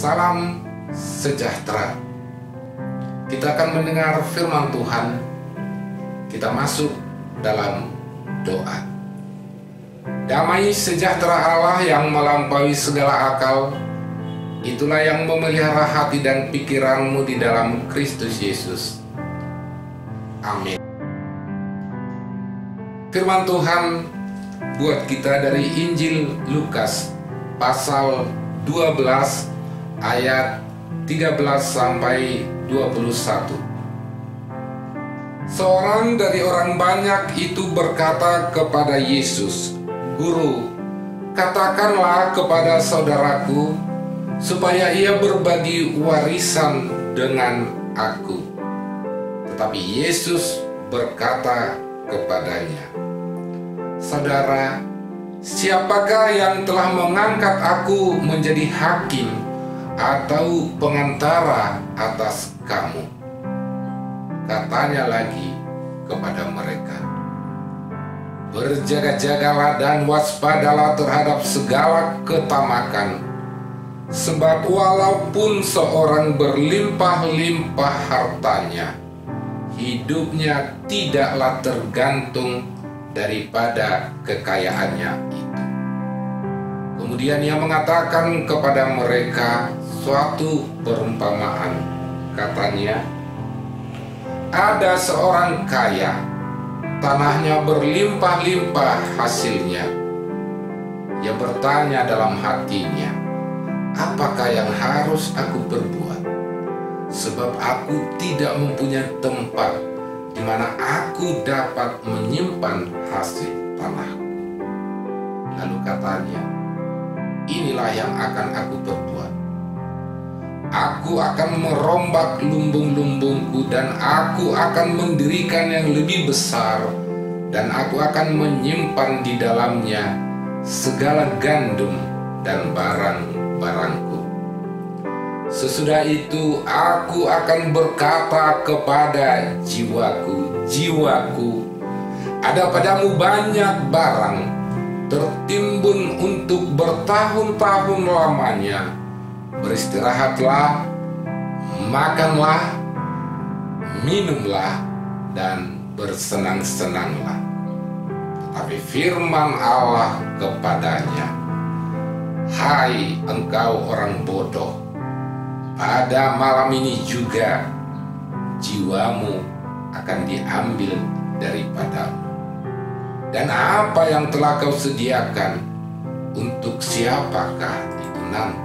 Salam sejahtera. Kita akan mendengar firman Tuhan. Kita masuk dalam doa. Damai sejahtera Allah yang melampaui segala akal, itulah yang memelihara hati dan pikiranmu di dalam Kristus Yesus. Amin. Firman Tuhan buat kita dari Injil Lukas pasal 12 ayat 13 sampai 21. Seorang dari orang banyak itu berkata kepada Yesus, "Guru, katakanlah kepada saudaraku supaya ia berbagi warisan dengan aku." Tetapi Yesus berkata kepadanya, "Saudara, siapakah yang telah mengangkat aku menjadi hakim atau pengantara atas kamu?" Katanya lagi kepada mereka, "Berjaga-jagalah dan waspadalah terhadap segala ketamakan, sebab walaupun seorang berlimpah-limpah hartanya, hidupnya tidaklah tergantung daripada kekayaannya itu." Kemudian ia mengatakan kepada mereka suatu perumpamaan. Katanya, "Ada seorang kaya, tanahnya berlimpah-limpah hasilnya. Ia bertanya dalam hatinya, 'Apakah yang harus aku perbuat? Sebab aku tidak mempunyai tempat di mana aku dapat menyimpan hasil tanahku.' Lalu katanya, 'Inilah yang akan aku perbuat. Aku akan merombak lumbung-lumbungku dan aku akan mendirikan yang lebih besar, dan aku akan menyimpan di dalamnya segala gandum dan barang-barangku. Sesudah itu aku akan berkata kepada jiwaku, 'Jiwaku, ada padamu banyak barang tertimbun untuk bertahun-tahun lamanya. Beristirahatlah, makanlah, minumlah, dan bersenang-senanglah.' Tetapi firman Allah kepadanya, 'Hai engkau orang bodoh, pada malam ini juga jiwamu akan diambil daripadamu. Dan apa yang telah kau sediakan, untuk siapakah itu nanti?'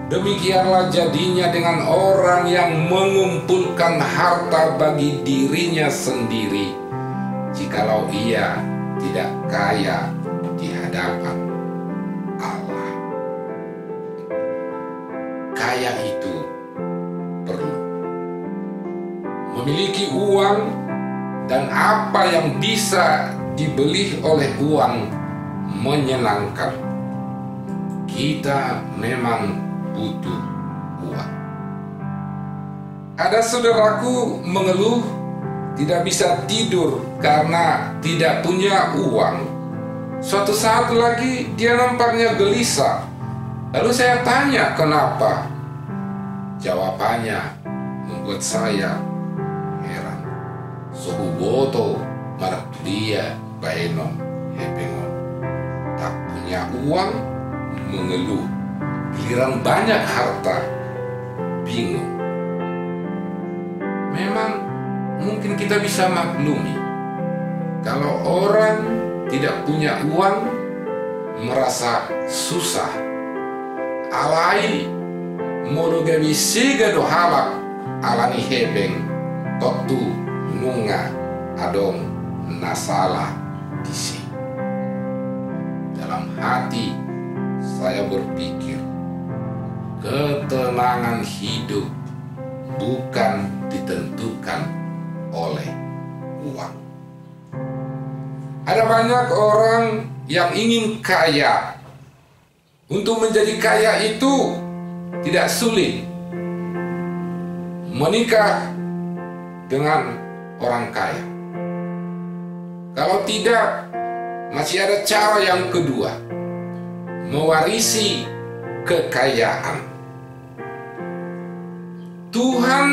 Demikianlah jadinya dengan orang yang mengumpulkan harta bagi dirinya sendiri, jikalau ia tidak kaya di hadapan Allah." Kaya itu perlu memiliki uang, dan apa yang bisa dibeli oleh uang menyenangkan. Kita memang butuh uang. Ada saudaraku mengeluh tidak bisa tidur karena tidak punya uang. Suatu saat lagi dia nampaknya gelisah. Lalu saya tanya kenapa. Jawabannya membuat saya heran. Sohuboto marak dia baenon hepengon. Tak punya uang, mengeluh. Giliran banyak harta, bingung. Memang mungkin kita bisa maklumi kalau orang tidak punya uang, merasa susah. Alai monogawi siga do halak alani hebeng totu nunga adong nasala disi. Dalam hati saya berpikir, ketenangan hidup bukan ditentukan oleh uang. Ada banyak orang yang ingin kaya. Untuk menjadi kaya itu tidak sulit. Menikah dengan orang kaya. Kalau tidak, masih ada cara yang kedua. Mewarisi kekayaan. Tuhan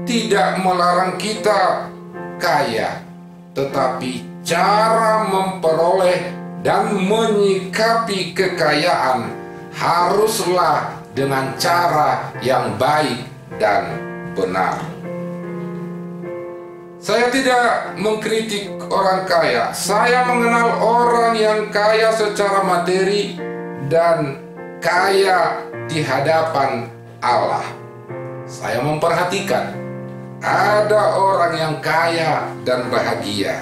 tidak melarang kita kaya, tetapi cara memperoleh dan menyikapi kekayaan haruslah dengan cara yang baik dan benar. Saya tidak mengkritik orang kaya. Saya mengenal orang yang kaya secara materi dan kaya di hadapan Allah. Saya memperhatikan, ada orang yang kaya dan bahagia.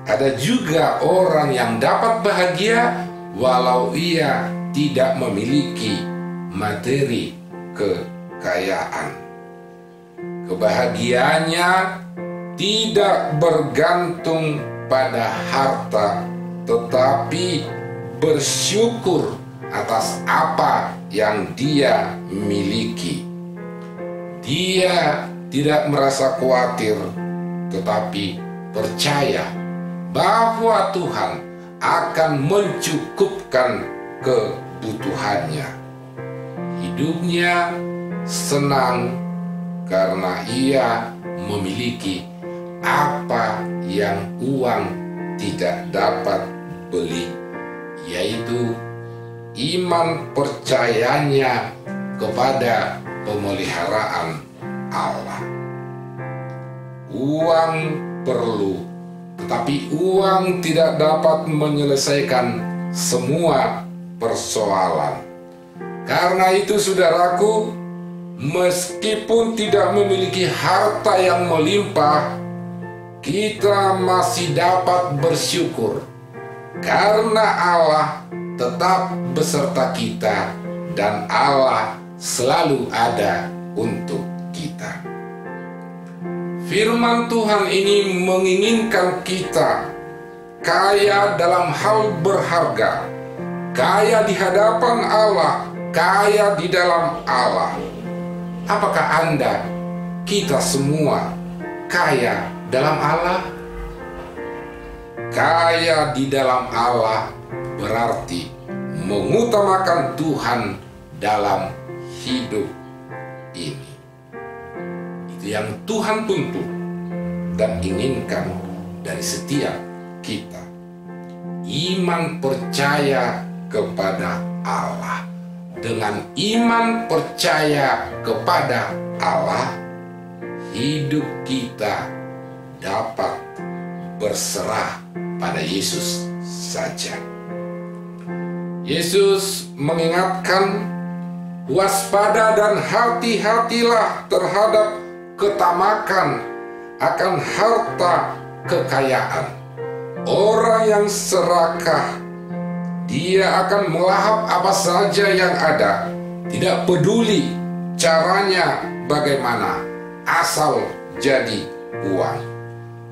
Ada juga orang yang dapat bahagia walau ia tidak memiliki materi kekayaan. Kebahagiaannya tidak bergantung pada harta, tetapi bersyukur atas apa yang dia miliki. Dia tidak merasa khawatir, tetapi percaya bahwa Tuhan akan mencukupkan kebutuhannya. Hidupnya senang karena ia memiliki apa yang uang tidak dapat beli, yaitu iman percayanya kepada pemeliharaan Allah. Uang perlu, tetapi uang tidak dapat menyelesaikan semua persoalan. Karena itu, saudaraku, meskipun tidak memiliki harta yang melimpah, kita masih dapat bersyukur karena Allah tetap beserta kita dan Allah selalu ada untuk kita. Firman Tuhan ini menginginkan kita kaya dalam hal berharga, kaya di hadapan Allah, kaya di dalam Allah. Apakah Anda, kita semua kaya dalam Allah? Kaya di dalam Allah berarti mengutamakan Tuhan dalam hidup ini. Itu yang Tuhan tuntut dan inginkan dari setiap kita. Iman percaya kepada Allah. Dengan iman percaya kepada Allah, hidup kita dapat berserah pada Yesus saja. Yesus mengingatkan, waspada dan hati-hatilah terhadap ketamakan akan harta kekayaan. Orang yang serakah, dia akan melahap apa saja yang ada, tidak peduli caranya bagaimana, asal jadi uang.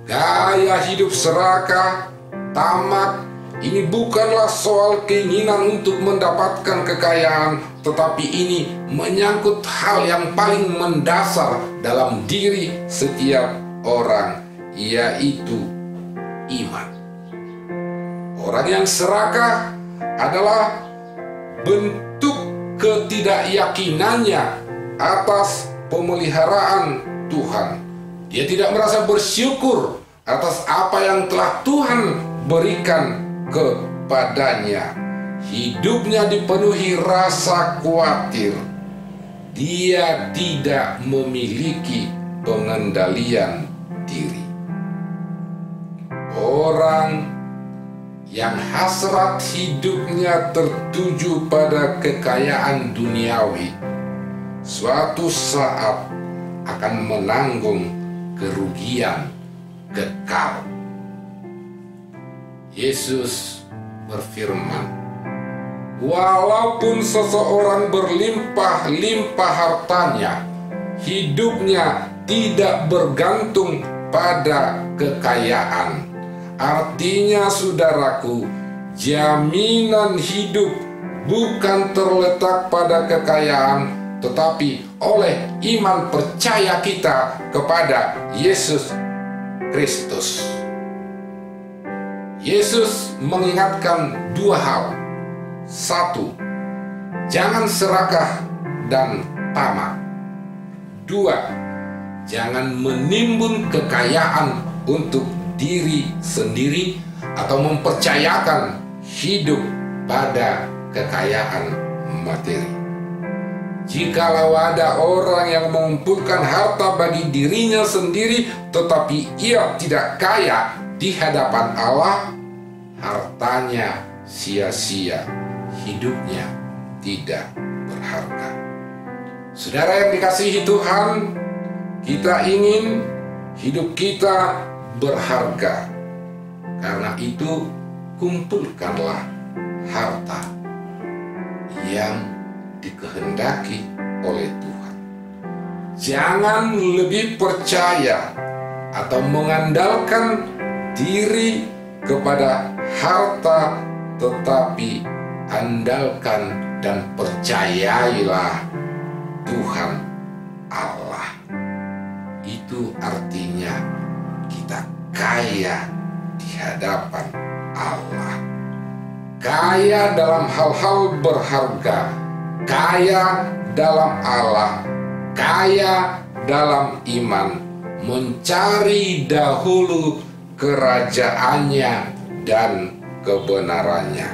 Gaya hidup serakah, tamak, ini bukanlah soal keinginan untuk mendapatkan kekayaan, tetapi ini menyangkut hal yang paling mendasar dalam diri setiap orang, yaitu iman. Orang yang serakah adalah bentuk ketidakyakinannya atas pemeliharaan Tuhan. Dia tidak merasa bersyukur atas apa yang telah Tuhan berikan kepadanya. Hidupnya dipenuhi rasa khawatir. Dia tidak memiliki pengendalian diri. Orang yang hasrat hidupnya tertuju pada kekayaan duniawi, suatu saat akan menanggung kerugian kekal. Yesus berfirman, walaupun seseorang berlimpah-limpah hartanya, hidupnya tidak bergantung pada kekayaan. Artinya, saudaraku, jaminan hidup bukan terletak pada kekayaan, tetapi oleh iman percaya kita kepada Yesus Kristus. Yesus mengingatkan dua hal. Satu, jangan serakah dan tamak. 2. Jangan menimbun kekayaan untuk diri sendiri atau mempercayakan hidup pada kekayaan materi. Jikalau ada orang yang mengumpulkan harta bagi dirinya sendiri, tetapi ia tidak kaya di hadapan Allah, hartanya sia-sia, hidupnya tidak berharga. Saudara yang dikasihi Tuhan, kita ingin hidup kita berharga. Karena itu, kumpulkanlah harta yang dikehendaki oleh Tuhan. Jangan lebih percaya atau mengandalkan diri kepada harta, tetapi andalkan dan percayailah Tuhan Allah. Itu artinya kita kaya di hadapan Allah. Kaya dalam hal-hal berharga, kaya dalam Allah, kaya dalam iman, mencari dahulu kerajaannya dan kebenarannya.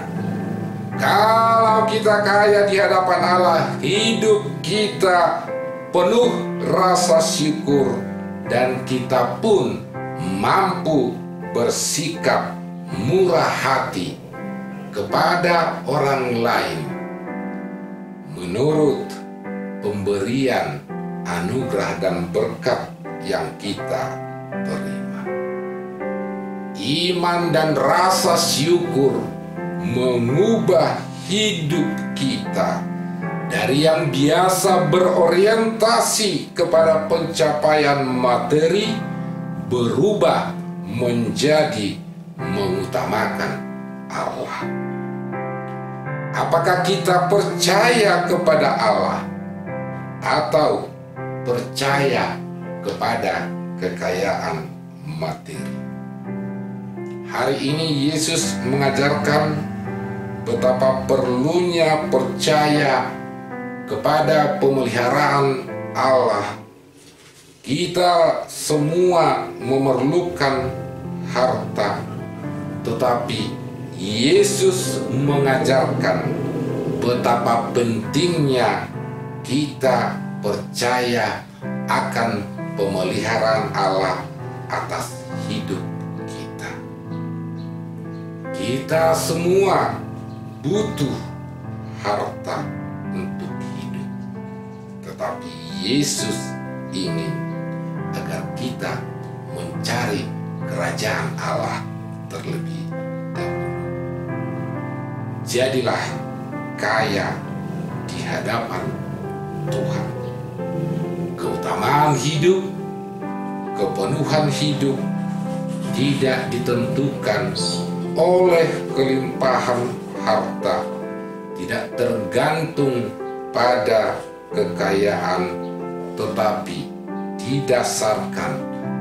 Kalau kita kaya di hadapan Allah, hidup kita penuh rasa syukur dan kita pun mampu bersikap murah hati kepada orang lain menurut pemberian anugerah dan berkat yang kita terima. Iman dan rasa syukur mengubah hidup kita dari yang biasa berorientasi kepada pencapaian materi berubah menjadi mengutamakan Allah. Apakah kita percaya kepada Allah atau percaya kepada kekayaan materi? Hari ini Yesus mengajarkan betapa perlunya percaya kepada pemeliharaan Allah. Kita semua memerlukan harta, tetapi Yesus mengajarkan betapa pentingnya kita percaya akan pemeliharaan Allah atas hidup kita. Kita semua butuh harta untuk hidup, tetapi Yesus ingin agar kita mencari kerajaan Allah terlebih dahulu. Jadilah kaya di hadapan Tuhan. Keutamaan hidup, kepenuhan hidup tidak ditentukan oleh kelimpahan harta, tidak tergantung pada kekayaan, tetapi didasarkan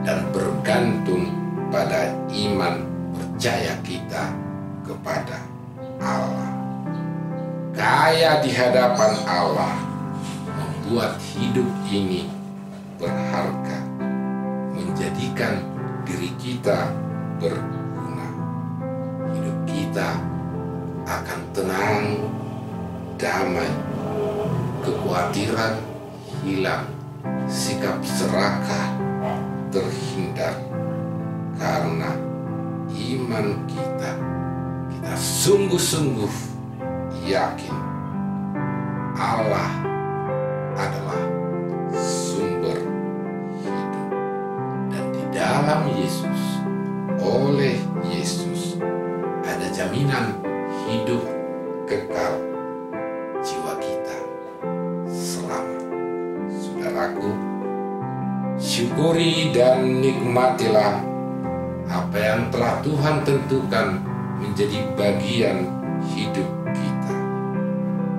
dan bergantung pada iman percaya kita kepada Allah. Kaya di hadapan Allah membuat hidup ini berharga, menjadikan diri kita berguna. Hidup kita akan tenang, damai, kekhawatiran hilang, sikap serakah terhindar, karena iman kita sungguh-sungguh yakin Allah adalah sumber hidup, dan di dalam Yesus, oleh Yesus ada jaminan hidup kekal. Jiwa kita selamat. Saudaraku, syukuri dan nikmatilah apa yang telah Tuhan tentukan menjadi bagian hidup kita.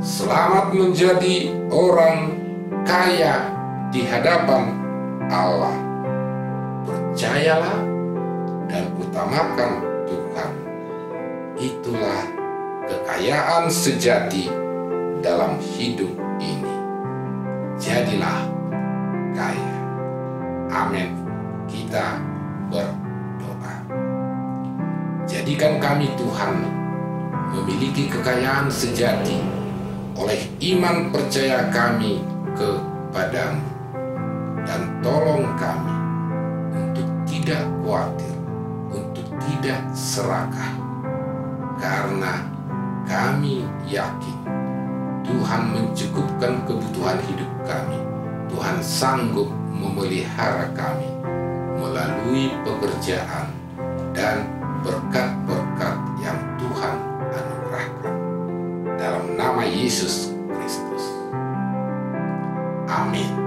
Selamat menjadi orang kaya di hadapan Allah. Percayalah dan utamakan Tuhan. Itulah kekayaan sejati dalam hidup ini. Jadilah kaya. Amin. Kita berdoa. Jadikan kami Tuhan memiliki kekayaan sejati oleh iman percaya kami kepadamu, dan tolong kami untuk tidak khawatir, untuk tidak serakah, karena kami yakin Tuhan mencukupkan kebutuhan hidup kami. Tuhan sanggup memelihara kami melalui pekerjaan dan berkat-berkat yang Tuhan anugerahkan. Dalam nama Yesus Kristus. Amin.